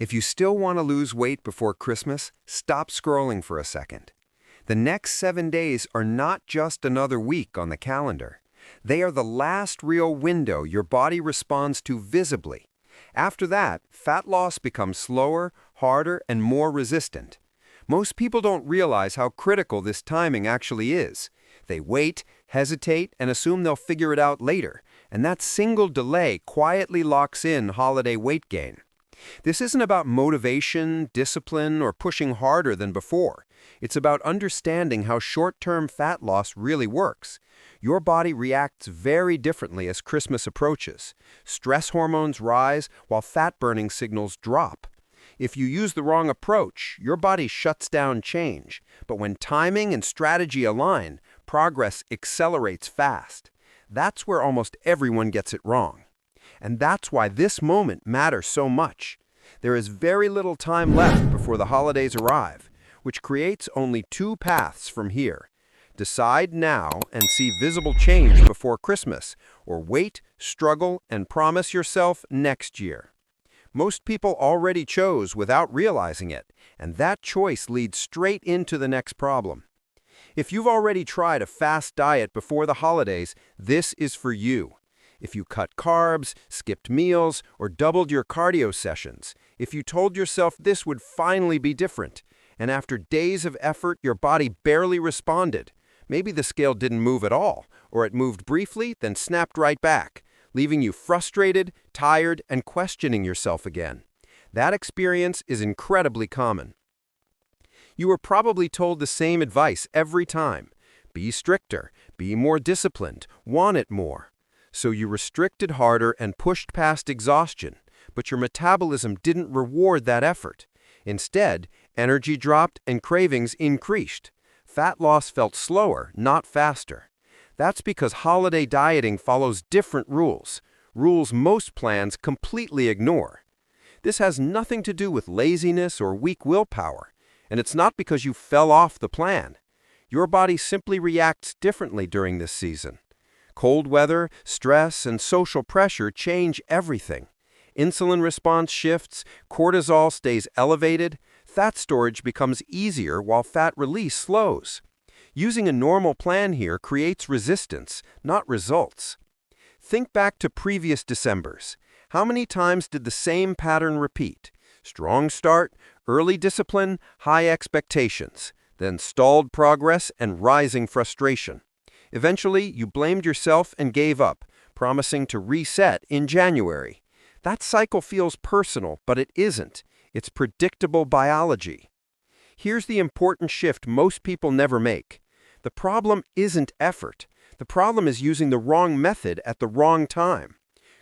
If you still want to lose weight before Christmas, stop scrolling for a second. The next 7 days are not just another week on the calendar. They are the last real window your body responds to visibly. After that, fat loss becomes slower, harder, and more resistant. Most people don't realize how critical this timing actually is. They wait, hesitate, and assume they'll figure it out later, and that single delay quietly locks in holiday weight gain. This isn't about motivation, discipline, or pushing harder than before. It's about understanding how short-term fat loss really works. Your body reacts very differently as Christmas approaches. Stress hormones rise while fat-burning signals drop. If you use the wrong approach, your body shuts down change. But when timing and strategy align, progress accelerates fast. That's where almost everyone gets it wrong. And that's why this moment matters so much. There is very little time left before the holidays arrive, which creates only two paths from here. Decide now and see visible change before Christmas, or wait, struggle, and promise yourself next year. Most people already chose without realizing it, and that choice leads straight into the next problem. If you've already tried a fast diet before the holidays, this is for you. If you cut carbs, skipped meals, or doubled your cardio sessions, if you told yourself this would finally be different, and after days of effort your body barely responded, maybe the scale didn't move at all, or it moved briefly, then snapped right back, leaving you frustrated, tired, and questioning yourself again. That experience is incredibly common. You were probably told the same advice every time. Be stricter, be more disciplined, want it more. So you restricted harder and pushed past exhaustion, but your metabolism didn't reward that effort. Instead, energy dropped and cravings increased. Fat loss felt slower, not faster. That's because holiday dieting follows different rules most plans completely ignore. This has nothing to do with laziness or weak willpower, and it's not because you fell off the plan. Your body simply reacts differently during this season. Cold weather, stress, and social pressure change everything. Insulin response shifts, cortisol stays elevated, fat storage becomes easier while fat release slows. Using a normal plan here creates resistance, not results. Think back to previous Decembers. How many times did the same pattern repeat? Strong start, early discipline, high expectations, then stalled progress and rising frustration. Eventually, you blamed yourself and gave up, promising to reset in January. That cycle feels personal, but it isn't. It's predictable biology. Here's the important shift most people never make. The problem isn't effort. The problem is using the wrong method at the wrong time.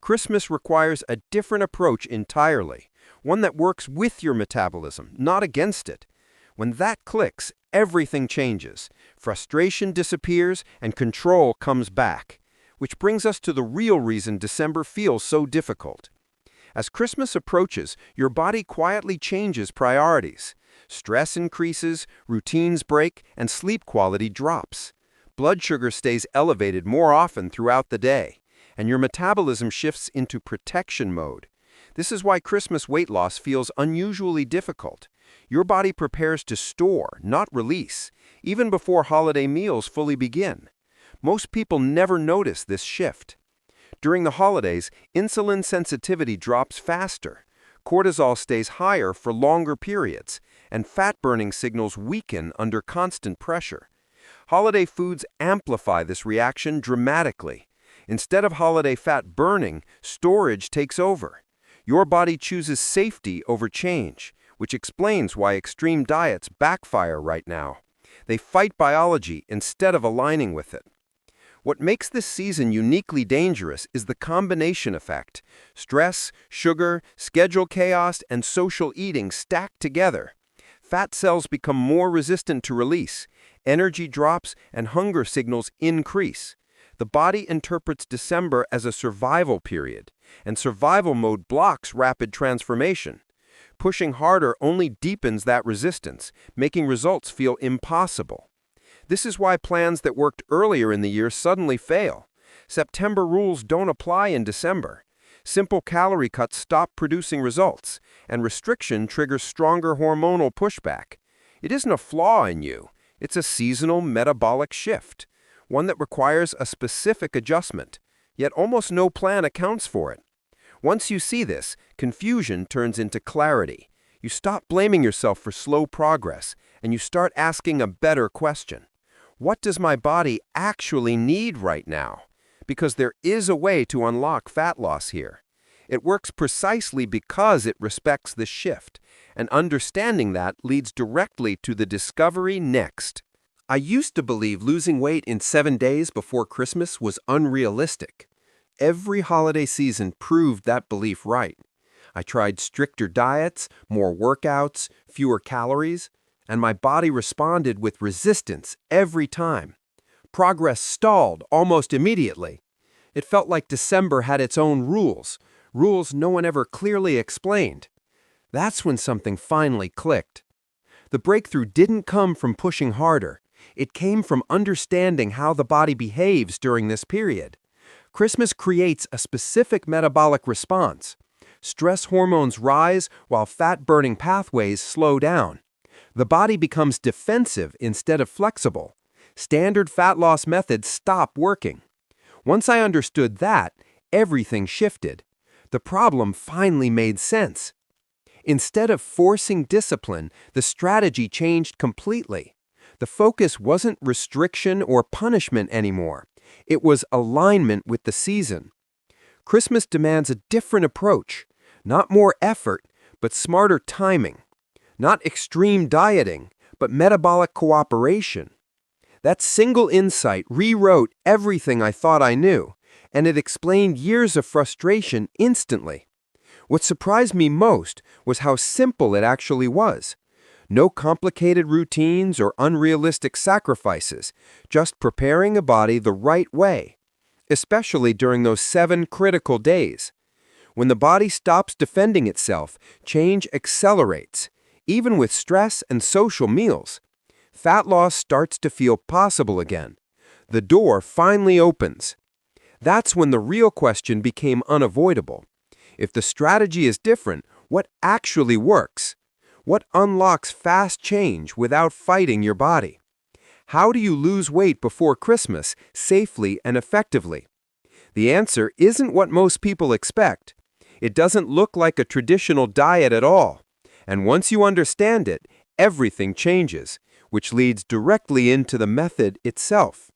Christmas requires a different approach entirely, one that works with your metabolism, not against it. When that clicks, everything changes. Frustration disappears and control comes back. Which brings us to the real reason December feels so difficult. As Christmas approaches, your body quietly changes priorities. Stress increases, routines break, and sleep quality drops. Blood sugar stays elevated more often throughout the day, and your metabolism shifts into protection mode. This is why Christmas weight loss feels unusually difficult. Your body prepares to store, not release, even before holiday meals fully begin. Most people never notice this shift. During the holidays, insulin sensitivity drops faster, cortisol stays higher for longer periods, and fat-burning signals weaken under constant pressure. Holiday foods amplify this reaction dramatically. Instead of holiday fat burning, storage takes over. Your body chooses safety over change, which explains why extreme diets backfire right now. They fight biology instead of aligning with it. What makes this season uniquely dangerous is the combination effect. Stress, sugar, schedule chaos, and social eating stack together. Fat cells become more resistant to release, energy drops, and hunger signals increase. The body interprets December as a survival period, and survival mode blocks rapid transformation. Pushing harder only deepens that resistance, making results feel impossible. This is why plans that worked earlier in the year suddenly fail. September rules don't apply in December. Simple calorie cuts stop producing results, and restriction triggers stronger hormonal pushback. It isn't a flaw in you. It's a seasonal metabolic shift, one that requires a specific adjustment, yet almost no plan accounts for it. Once you see this, confusion turns into clarity. You stop blaming yourself for slow progress, and you start asking a better question. What does my body actually need right now? Because there is a way to unlock fat loss here. It works precisely because it respects the shift, and understanding that leads directly to the discovery next. I used to believe losing weight in 7 days before Christmas was unrealistic. Every holiday season proved that belief right. I tried stricter diets, more workouts, fewer calories, and my body responded with resistance every time. Progress stalled almost immediately. It felt like December had its own rules no one ever clearly explained. That's when something finally clicked. The breakthrough didn't come from pushing harder. It came from understanding how the body behaves during this period. Christmas creates a specific metabolic response. Stress hormones rise while fat-burning pathways slow down. The body becomes defensive instead of flexible. Standard fat loss methods stop working. Once I understood that, everything shifted. The problem finally made sense. Instead of forcing discipline, the strategy changed completely. The focus wasn't restriction or punishment anymore. It was alignment with the season. Christmas demands a different approach. Not more effort, but smarter timing. Not extreme dieting, but metabolic cooperation. That single insight rewrote everything I thought I knew, and it explained years of frustration instantly. What surprised me most was how simple it actually was. No complicated routines or unrealistic sacrifices, just preparing a body the right way, especially during those 7 critical days. When the body stops defending itself, change accelerates, even with stress and social meals. Fat loss starts to feel possible again. The door finally opens. That's when the real question became unavoidable. If the strategy is different, what actually works? What unlocks fast change without fighting your body? How do you lose weight before Christmas safely and effectively? The answer isn't what most people expect. It doesn't look like a traditional diet at all. And once you understand it, everything changes, which leads directly into the method itself.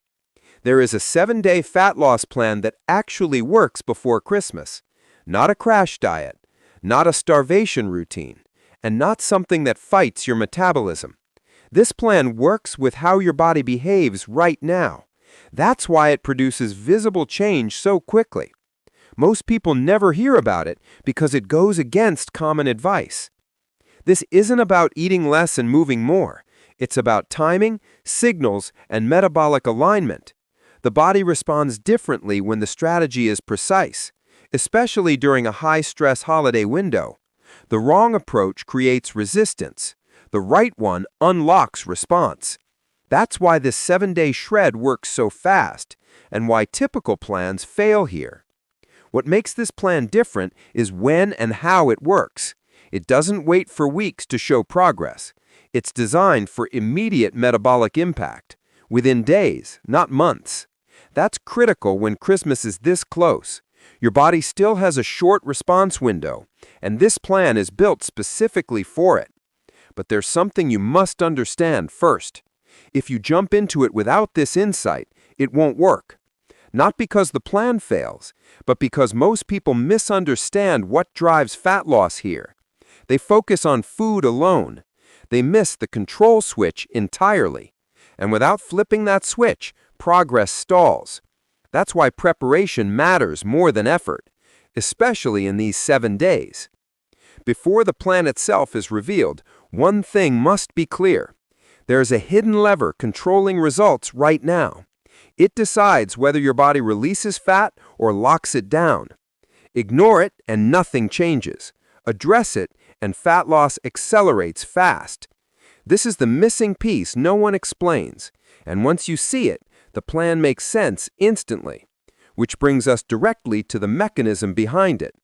There is a 7-day fat loss plan that actually works before Christmas. Not a crash diet, not a starvation routine, and not something that fights your metabolism. This plan works with how your body behaves right now. That's why it produces visible change so quickly. Most people never hear about it because it goes against common advice. This isn't about eating less and moving more. It's about timing, signals, and metabolic alignment. The body responds differently when the strategy is precise, especially during a high-stress holiday window. The wrong approach creates resistance. The right one unlocks response. That's why this 7-day shred works so fast, and why typical plans fail here. What makes this plan different is when and how it works. It doesn't wait for weeks to show progress. It's designed for immediate metabolic impact, within days, not months. That's critical when Christmas is this close. Your body still has a short response window, and this plan is built specifically for it. But there's something you must understand first. If you jump into it without this insight, it won't work. Not because the plan fails, but because most people misunderstand what drives fat loss here. They focus on food alone. They miss the control switch entirely. And without flipping that switch, progress stalls. That's why preparation matters more than effort, especially in these 7 days. Before the plan itself is revealed, one thing must be clear. There's a hidden lever controlling results right now. It decides whether your body releases fat or locks it down. Ignore it and nothing changes. Address it and fat loss accelerates fast. This is the missing piece no one explains, and once you see it, the plan makes sense instantly. Which brings us directly to the mechanism behind it.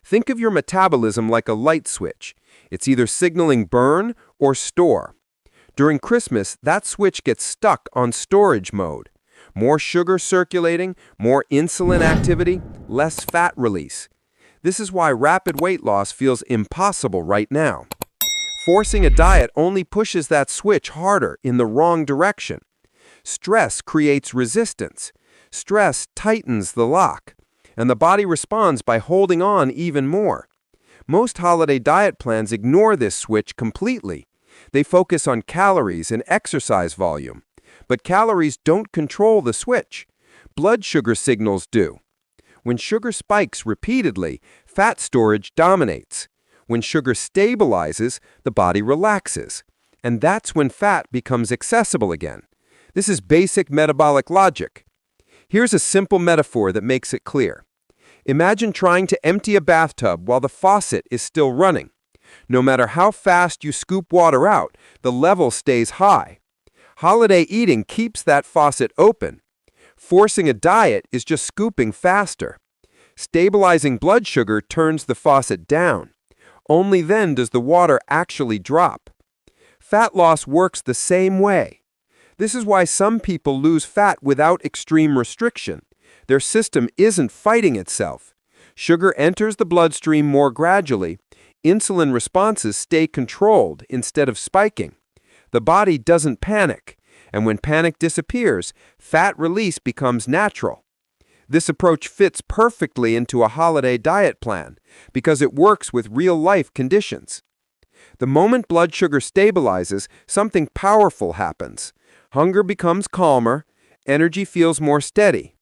Think of your metabolism like a light switch. It's either signaling burn or store. During Christmas, that switch gets stuck on storage mode. More sugar circulating, more insulin activity, less fat release. This is why rapid weight loss feels impossible right now. Forcing a diet only pushes that switch harder in the wrong direction. Stress creates resistance. Stress tightens the lock, and the body responds by holding on even more. Most holiday diet plans ignore this switch completely. They focus on calories and exercise volume. But calories don't control the switch. Blood sugar signals do. When sugar spikes repeatedly, fat storage dominates. When sugar stabilizes, the body relaxes. And that's when fat becomes accessible again. This is basic metabolic logic. Here's a simple metaphor that makes it clear. Imagine trying to empty a bathtub while the faucet is still running. No matter how fast you scoop water out, the level stays high. Holiday eating keeps that faucet open. Forcing a diet is just scooping faster. Stabilizing blood sugar turns the faucet down. Only then does the water actually drop. Fat loss works the same way. This is why some people lose fat without extreme restriction. Their system isn't fighting itself. Sugar enters the bloodstream more gradually. Insulin responses stay controlled instead of spiking. The body doesn't panic, and when panic disappears, fat release becomes natural. This approach fits perfectly into a holiday diet plan because it works with real-life conditions. The moment blood sugar stabilizes, something powerful happens. Hunger becomes calmer, energy feels more steady.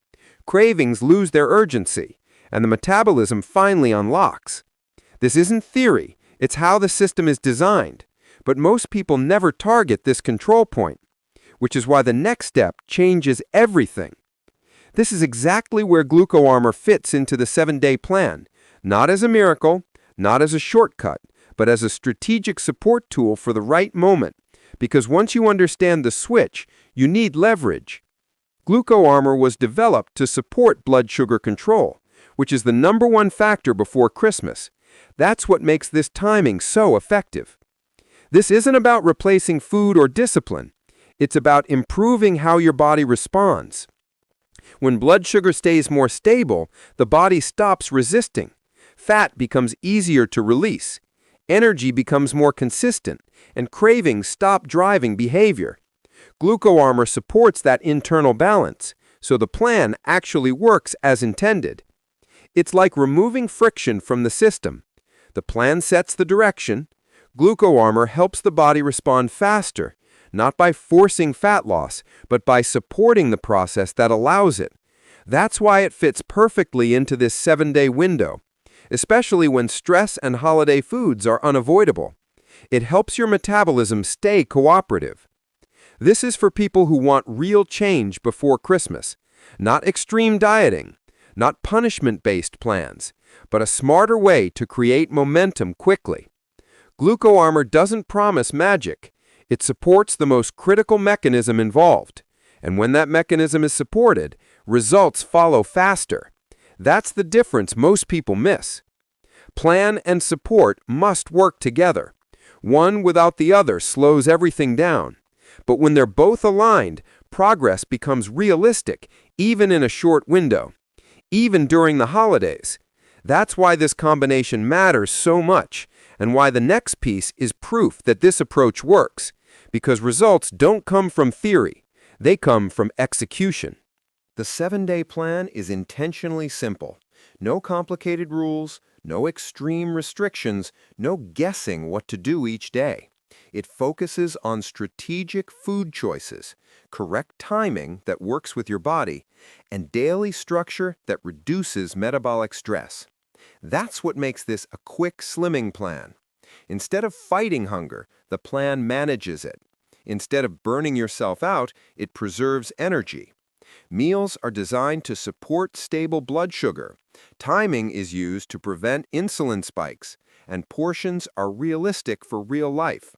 Cravings lose their urgency, and the metabolism finally unlocks. This isn't theory, it's how the system is designed. But most people never target this control point, which is why the next step changes everything. This is exactly where GlucoArmor fits into the 7-day plan, not as a miracle, not as a shortcut, but as a strategic support tool for the right moment. Because once you understand the switch, you need leverage. GlucoArmor was developed to support blood sugar control, which is the #1 factor before Christmas. That's what makes this timing so effective. This isn't about replacing food or discipline. It's about improving how your body responds. When blood sugar stays more stable, the body stops resisting. Fat becomes easier to release. Energy becomes more consistent, and cravings stop driving behavior. GlucoArmor supports that internal balance, so the plan actually works as intended. It's like removing friction from the system. The plan sets the direction. GlucoArmor helps the body respond faster, not by forcing fat loss, but by supporting the process that allows it. That's why it fits perfectly into this 7-day window, especially when stress and holiday foods are unavoidable. It helps your metabolism stay cooperative. This is for people who want real change before Christmas, not extreme dieting, not punishment-based plans, but a smarter way to create momentum quickly. GlucoArmor doesn't promise magic. It supports the most critical mechanism involved. And when that mechanism is supported, results follow faster. That's the difference most people miss. Plan and support must work together. One without the other slows everything down. But when they're both aligned, progress becomes realistic, even in a short window, even during the holidays. That's why this combination matters so much, and why the next piece is proof that this approach works, because results don't come from theory, they come from execution. The 7-day plan is intentionally simple. No complicated rules, no extreme restrictions, no guessing what to do each day. It focuses on strategic food choices, correct timing that works with your body, and daily structure that reduces metabolic stress. That's what makes this a quick slimming plan. Instead of fighting hunger, the plan manages it. Instead of burning yourself out, it preserves energy. Meals are designed to support stable blood sugar. Timing is used to prevent insulin spikes, and portions are realistic for real life.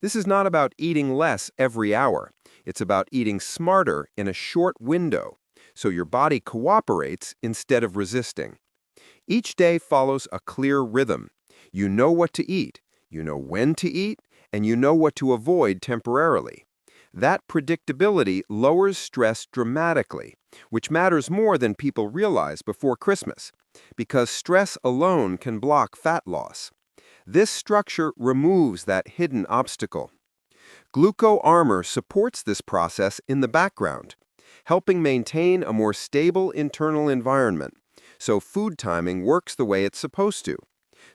This is not about eating less every hour. It's about eating smarter in a short window, so your body cooperates instead of resisting. Each day follows a clear rhythm. You know what to eat, you know when to eat, and you know what to avoid temporarily. That predictability lowers stress dramatically, which matters more than people realize before Christmas, because stress alone can block fat loss. This structure removes that hidden obstacle. Gluco armor supports this process in the background, helping maintain a more stable internal environment, so food timing works the way it's supposed to.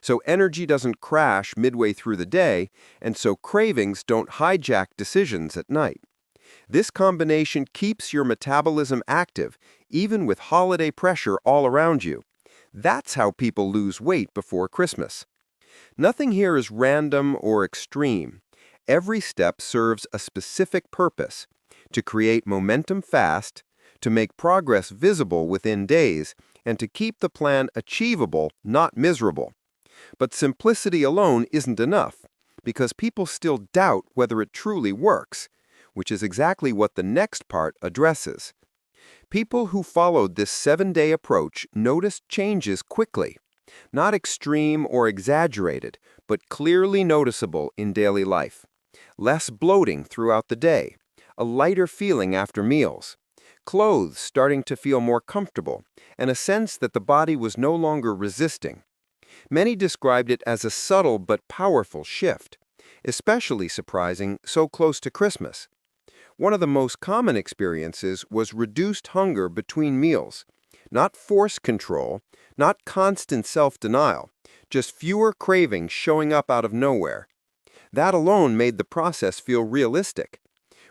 So energy doesn't crash midway through the day, and so cravings don't hijack decisions at night. This combination keeps your metabolism active, even with holiday pressure all around you. That's how people lose weight before Christmas. Nothing here is random or extreme. Every step serves a specific purpose: to create momentum fast, to make progress visible within days, and to keep the plan achievable, not miserable. But simplicity alone isn't enough, because people still doubt whether it truly works, which is exactly what the next part addresses. People who followed this 7-day approach noticed changes quickly, not extreme or exaggerated, but clearly noticeable in daily life. Less bloating throughout the day, a lighter feeling after meals, clothes starting to feel more comfortable, and a sense that the body was no longer resisting. Many described it as a subtle but powerful shift, especially surprising so close to Christmas. One of the most common experiences was reduced hunger between meals. Not forced control, not constant self-denial, just fewer cravings showing up out of nowhere. That alone made the process feel realistic.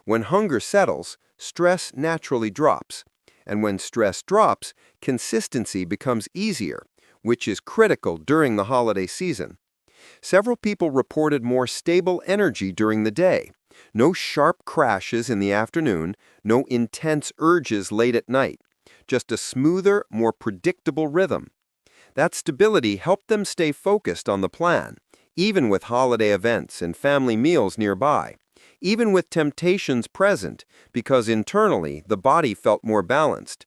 When hunger settles, stress naturally drops. And when stress drops, consistency becomes easier, which is critical during the holiday season. Several people reported more stable energy during the day. No sharp crashes in the afternoon, no intense urges late at night. Just a smoother, more predictable rhythm. That stability helped them stay focused on the plan, even with holiday events and family meals nearby, even with temptations present, because internally the body felt more balanced.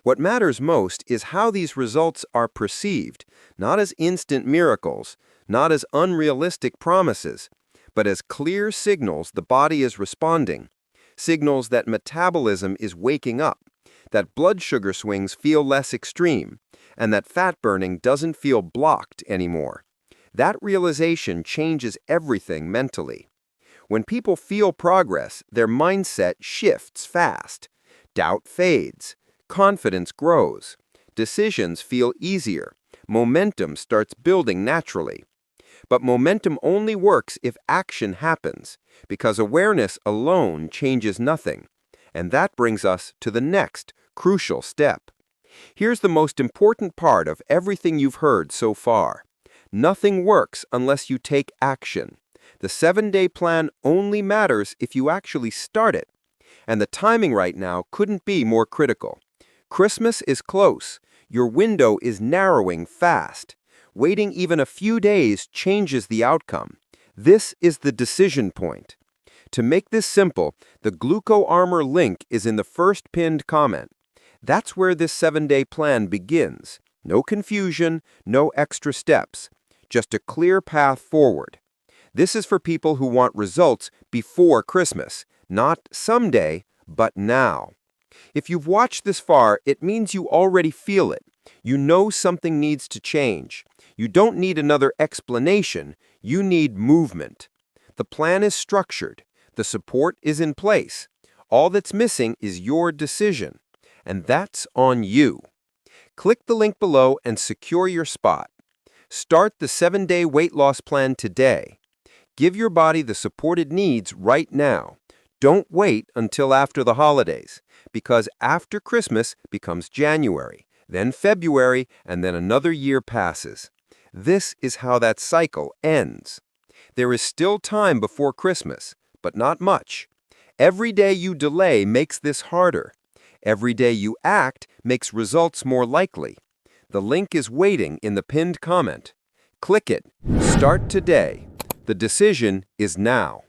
What matters most is how these results are perceived, not as instant miracles, not as unrealistic promises, but as clear signals the body is responding, signals that metabolism is waking up, that blood sugar swings feel less extreme, and that fat burning doesn't feel blocked anymore. That realization changes everything mentally. When people feel progress, their mindset shifts fast. Doubt fades. Confidence grows. Decisions feel easier. Momentum starts building naturally. But momentum only works if action happens, because awareness alone changes nothing. And that brings us to the next crucial step. Here's the most important part of everything you've heard so far. Nothing works unless you take action. The 7-day plan only matters if you actually start it. And the timing right now couldn't be more critical. Christmas is close. Your window is narrowing fast. Waiting even a few days changes the outcome. This is the decision point. To make this simple, the Gluco Armor link is in the first pinned comment. That's where this 7-day plan begins. No confusion, no extra steps. Just a clear path forward. This is for people who want results before Christmas, not someday, but now. If you've watched this far, it means you already feel it. You know something needs to change. You don't need another explanation. You need movement. The plan is structured. The support is in place. All that's missing is your decision. And that's on you. Click the link below and secure your spot. Start the 7-day weight loss plan today. Give your body the support it needs right now. Don't wait until after the holidays, because after Christmas becomes January, then February, and then another year passes. This is how that cycle ends. There is still time before Christmas, but not much. Every day you delay makes this harder. Every day you act makes results more likely. The link is waiting in the pinned comment. Click it. Start today. The decision is now.